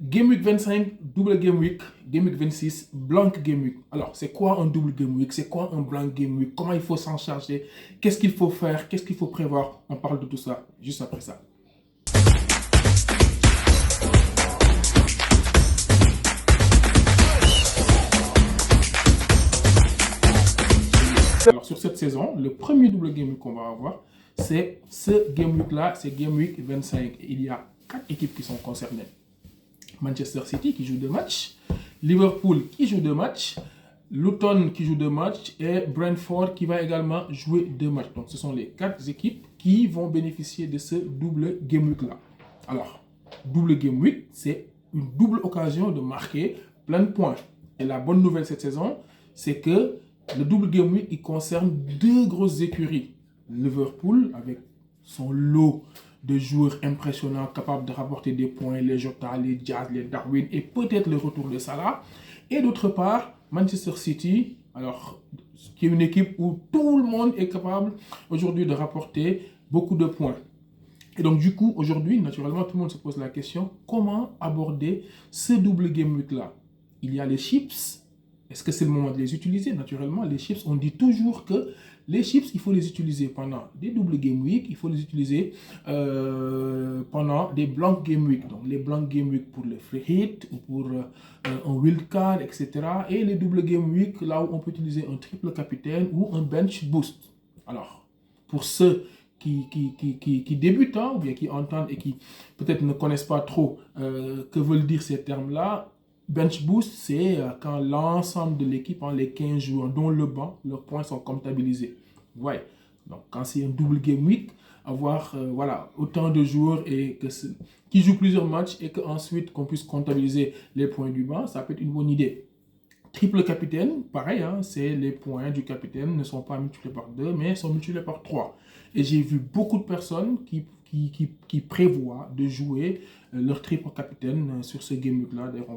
Game Week 25, double Game Week 26, blank Game Week. Alors, c'est quoi un double Game Week? C'est quoi un blank Game Week? Comment il faut s'en charger? Qu'est-ce qu'il faut faire? Qu'est-ce qu'il faut prévoir? On parle de tout ça juste après ça. Alors, sur cette saison, le premier double Game Week qu'on va avoir, c'est ce Game Week-là, c'est Game Week 25. Il y a 4 équipes qui sont concernées. Manchester City qui joue 2 matchs, Liverpool qui joue 2 matchs, Luton qui joue 2 matchs et Brentford qui va également jouer 2 matchs. Donc ce sont les 4 équipes qui vont bénéficier de ce double Game Week là. Alors, double Game Week, c'est une double occasion de marquer plein de points. Et la bonne nouvelle cette saison, c'est que le double Game Week, il concerne 2 grosses écuries. Liverpool avec son lot de joueurs impressionnants capables de rapporter des points, les Jota, les Diaz, les Darwin et peut-être le retour de Salah. Et d'autre part, Manchester City, alors, qui est une équipe où tout le monde est capable aujourd'hui de rapporter beaucoup de points. Et donc du coup, aujourd'hui, naturellement, tout le monde se pose la question, comment aborder ce double game week-là? Il y a les chips. Est-ce que c'est le moment de les utiliser? Naturellement, les chips, on dit toujours que les chips, il faut les utiliser pendant des double game week, il faut les utiliser pendant des blank game week. Donc les blank game week pour le free hit ou pour un wild card, etc. Et les double game week, là où on peut utiliser un triple capitaine ou un bench boost. Alors, pour ceux qui débutent, hein, ou bien qui entendent et qui peut-être ne connaissent pas trop que veulent dire ces termes-là, bench boost, c'est quand l'ensemble de l'équipe, hein, les 15 joueurs, dont le banc, leurs points sont comptabilisés. Ouais. Donc, quand c'est un double game week, avoir voilà, autant de joueurs et qui jouent plusieurs matchs et qu'ensuite qu'on puisse comptabiliser les points du banc, ça peut être une bonne idée. Triple capitaine, pareil, hein, c'est les points du capitaine ne sont pas multipliés par 2, mais sont multipliés par 3. Et j'ai vu beaucoup de personnes qui prévoient de jouer leur triple capitaine sur ce game week-là. D'ailleurs,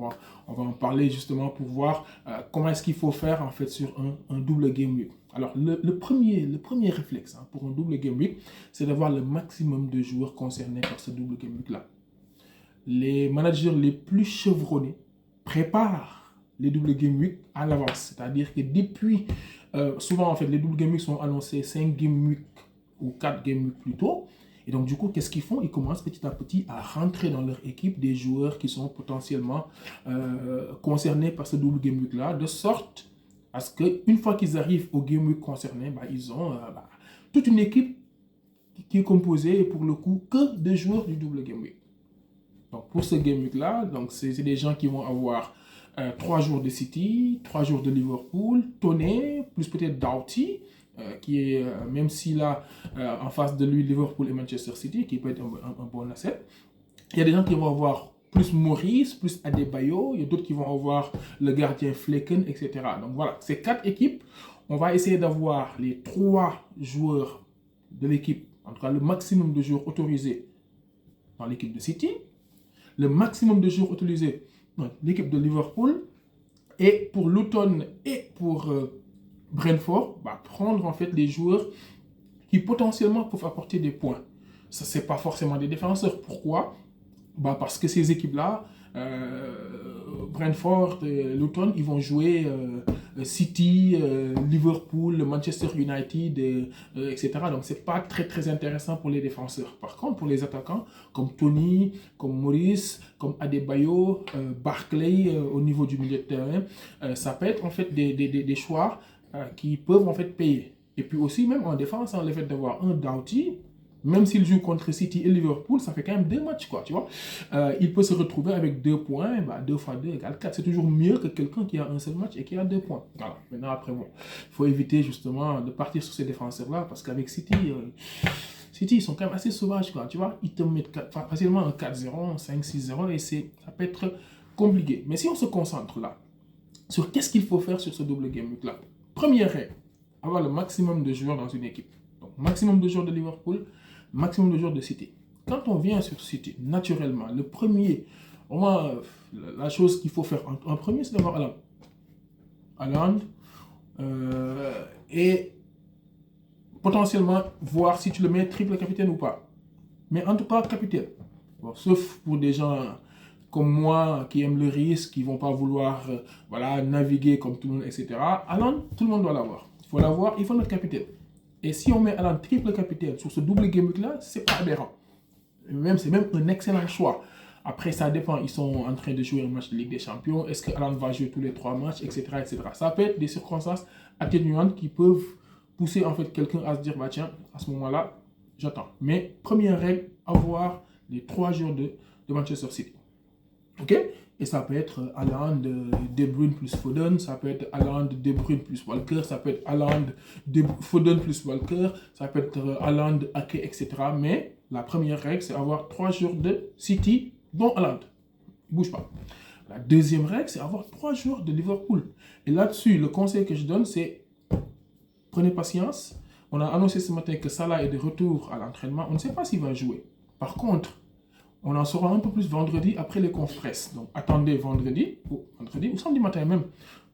on va en parler justement pour voir comment est-ce qu'il faut faire en fait sur un double game week. Alors, le premier réflexe, hein, pour un double game week, c'est d'avoir le maximum de joueurs concernés par ce double game week-là. Les managers les plus chevronnés préparent les double game week à l'avance. C'est-à-dire que depuis, souvent en fait, les double game week sont annoncés 5 game week ou 4 game week plus tôt. Et donc du coup, qu'est-ce qu'ils font? Ils commencent petit à petit à rentrer dans leur équipe des joueurs qui sont potentiellement concernés par ce double game week-là, de sorte à ce qu'une fois qu'ils arrivent au game week concerné, ils ont toute une équipe qui est composée pour le coup que de joueurs du double game week. Donc pour ce game week-là, c'est des gens qui vont avoir 3 jours de City, 3 jours de Liverpool, Toney, plus peut-être Doughty, qui est, même si là, en face de lui, Liverpool et Manchester City, qui peut être un bon asset. Il y a des gens qui vont avoir plus Maurice, plus Adebayo, il y a d'autres qui vont avoir le gardien Flecken, etc. Donc voilà, ces 4 équipes, on va essayer d'avoir les 3 joueurs de l'équipe, en tout cas le maximum de joueurs autorisés dans l'équipe de City, le maximum de joueurs autorisés dans l'équipe de Liverpool, et pour Luton et pour Brentford, prendre en fait des joueurs qui potentiellement peuvent apporter des points. Ça, c'est pas forcément des défenseurs. Pourquoi? Parce que ces équipes-là, Brentford, Luton, ils vont jouer City, Liverpool, Manchester United, etc. Donc c'est pas très très intéressant pour les défenseurs. Par contre, pour les attaquants, comme Toney, comme Maurice, comme Adebayo, Barkley au niveau du milieu de terrain, ça peut être en fait des choix qui peuvent en fait payer. Et puis aussi, même en défense, le fait d'avoir un Doughty, même s'il joue contre City et Liverpool, ça fait quand même 2 matchs, quoi, tu vois. Il peut se retrouver avec 2 points, 2 fois 2 égale 4. C'est toujours mieux que quelqu'un qui a un seul match et qui a 2 points. Voilà. Maintenant, après, bon, il faut éviter justement de partir sur ces défenseurs-là, parce qu'avec City, ils sont quand même assez sauvages, quoi, tu vois. Ils te mettent facilement un 4-0, un 5-6-0, et ça peut être compliqué. Mais si on se concentre là, sur qu'est-ce qu'il faut faire sur ce double game week-là. Première règle, avoir le maximum de joueurs dans une équipe. Donc, maximum de joueurs de Liverpool, maximum de joueurs de City. Quand on vient sur City, naturellement, le premier, vraiment, la chose qu'il faut faire en premier, c'est d'avoir Haaland. Haaland, et potentiellement voir si tu le mets triple capitaine ou pas. Mais en tout cas, capitaine. Bon, sauf pour des gens comme moi, qui aiment le risque, qui ne vont pas vouloir naviguer comme tout le monde, etc. Haaland, tout le monde doit l'avoir. Il faut l'avoir, il faut notre capitaine. Et si on met Haaland triple capitaine sur ce double game week-là, c'est pas aberrant. C'est même un excellent choix. Après, ça dépend. Ils sont en train de jouer un match de Ligue des Champions. Est-ce que Haaland va jouer tous les 3 matchs, etc., etc. Ça peut être des circonstances atténuantes qui peuvent pousser en fait quelqu'un à se dire, bah tiens, à ce moment-là, j'attends. Mais première règle, avoir les 3 jours de Manchester City. Ok? Et ça peut être Haaland, De Bruyne plus Foden, ça peut être Haaland, De Bruyne plus Walker, ça peut être Haaland, Foden plus Walker, ça peut être Haaland, Ake, etc. Mais la première règle, c'est avoir 3 jours de City, dont Haaland. Il ne bouge pas. La deuxième règle, c'est avoir 3 jours de Liverpool. Et là-dessus, le conseil que je donne, c'est prenez patience. On a annoncé ce matin que Salah est de retour à l'entraînement. On ne sait pas s'il va jouer. Par contre, on en saura un peu plus vendredi après les confs presse. Donc, attendez vendredi ou samedi matin même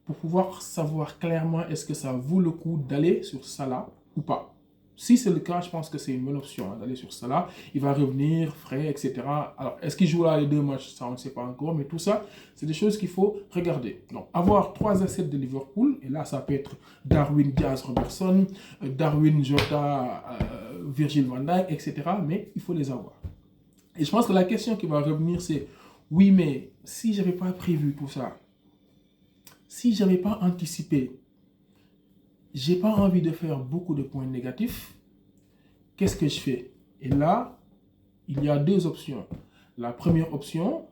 pour pouvoir savoir clairement est-ce que ça vaut le coup d'aller sur Salah ou pas. Si c'est le cas, je pense que c'est une bonne option d'aller sur Salah. Il va revenir frais, etc. Alors, est-ce qu'il jouera les 2 matchs? Ça, on ne sait pas encore. Mais tout ça, c'est des choses qu'il faut regarder. Donc, avoir 3 assets de Liverpool. Et là, ça peut être Darwin, Diaz, Robertson, Darwin, Jota, Virgil van Dijk, etc. Mais il faut les avoir. Et je pense que la question qui va revenir, c'est oui, mais si je n'avais pas prévu tout ça, si je n'avais pas anticipé, je n'ai pas envie de faire beaucoup de points négatifs, qu'est-ce que je fais? Et là, il y a 2 options. La première option,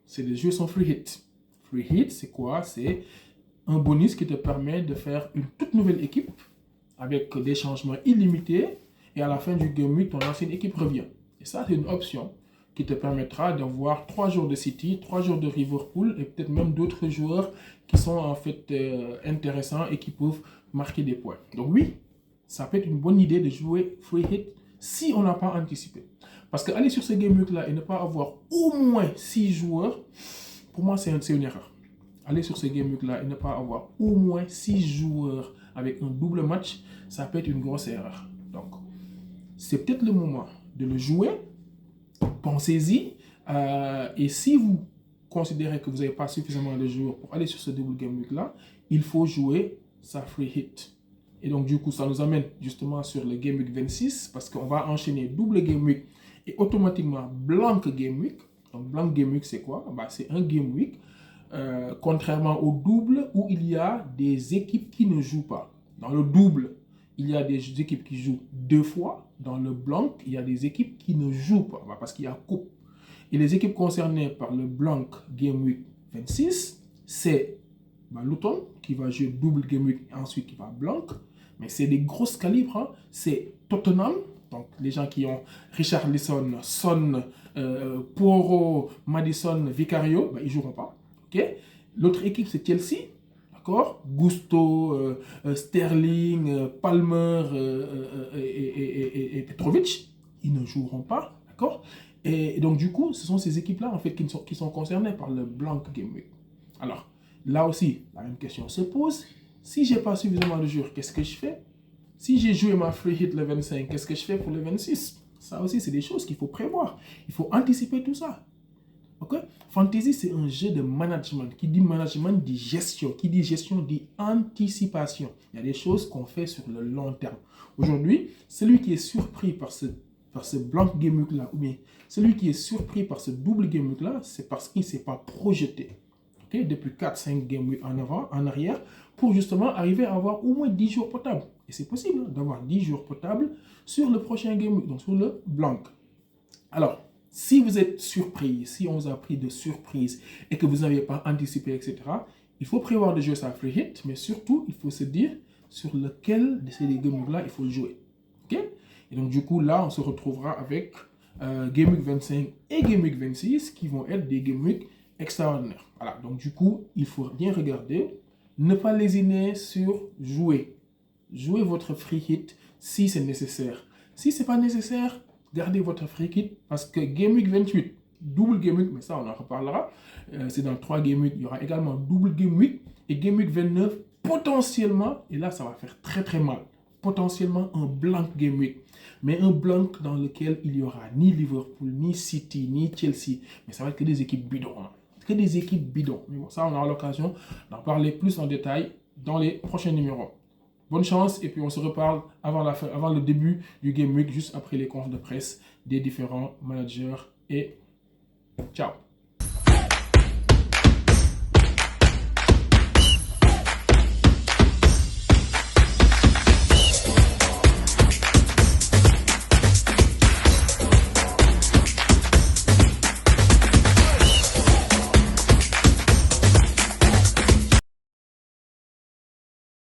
c'est de jouer son free hit. Free hit, c'est quoi? C'est un bonus qui te permet de faire une toute nouvelle équipe avec des changements illimités et à la fin du game week, ton ancienne équipe revient. Et ça, c'est une option qui te permettra d'avoir 3 jours de City, 3 jours de Liverpool et peut-être même d'autres joueurs qui sont en fait intéressants et qui peuvent marquer des points. Donc oui, ça peut être une bonne idée de jouer free hit si on n'a pas anticipé. Parce qu'aller sur ce game week-là et ne pas avoir au moins 6 joueurs, pour moi, c'est une erreur. Aller sur ce game week-là et ne pas avoir au moins 6 joueurs avec un double match, ça peut être une grosse erreur. Donc, c'est peut-être le moment de le jouer. Pensez-y. Et si vous considérez que vous n'avez pas suffisamment de joueurs pour aller sur ce double game week-là, il faut jouer sa free hit. Et donc, du coup, ça nous amène justement sur le game week 26 parce qu'on va enchaîner double game week et automatiquement blank game week. Donc, blank game week, c'est quoi? C'est un game week, contrairement au double où il y a des équipes qui ne jouent pas. Dans le double, il y a des équipes qui jouent 2 fois. Dans le blank, il y a des équipes qui ne jouent pas parce qu'il y a coupe. Et les équipes concernées par le blank game week 26, c'est Luton qui va jouer double game week et ensuite qui va blank. Mais c'est des grosses calibres. Hein. C'est Tottenham, donc les gens qui ont Richarlison, Son, Porro, Maddison, Vicario, ils ne joueront pas. Okay? L'autre équipe, c'est Chelsea. Gusto, Sterling, Palmer et Petrovic, ils ne joueront pas, d'accord? Et donc du coup, ce sont ces équipes-là en fait qui sont concernées par le blank game week. Alors là aussi, la même question se pose. Si j'ai pas suffisamment de joueurs, qu'est-ce que je fais? Si j'ai joué ma free hit le 25, qu'est-ce que je fais pour le 26? Ça aussi, c'est des choses qu'il faut prévoir. Il faut anticiper tout ça. Okay? Fantasy, c'est un jeu de management. Qui dit management dit gestion. Qui dit gestion dit anticipation. Il y a des choses qu'on fait sur le long terme. Aujourd'hui, celui qui est surpris par ce blank game week là, ou bien celui qui est surpris par ce double game week là, c'est parce qu'il ne s'est pas projeté. Okay? Depuis 4-5 game week en arrière, pour justement arriver à avoir au moins 10 jours potables. Et c'est possible d'avoir 10 jours potables sur le prochain game week, donc sur le blank. Alors, si vous êtes surpris, si on vous a pris de surprise et que vous n'avez pas anticipé, etc., il faut prévoir de jouer sa free hit, mais surtout, il faut se dire sur lequel de ces game week-là il faut jouer. Okay? Et donc, du coup, là, on se retrouvera avec Game Week 25 et Game Week 26 qui vont être des Game Week extraordinaires. Voilà, donc du coup, il faut bien regarder, ne pas lésiner sur jouer. Jouez votre free hit si c'est nécessaire. Si ce n'est pas nécessaire, gardez votre free hit parce que Game Week 28, double Game Week, mais ça on en reparlera, c'est dans 3 Game Week, il y aura également double Game Week et Game Week 29 potentiellement, et là ça va faire très très mal, potentiellement un blank game week. Mais un blank dans lequel il n'y aura ni Liverpool, ni City, ni Chelsea. Mais ça va être que des équipes bidons. Hein. Que des équipes bidons. Mais bon, ça, on aura l'occasion d'en parler plus en détail dans les prochains numéros. Bonne chance et puis on se reparle avant le début du Game Week, juste après les confs de presse des différents managers et ciao.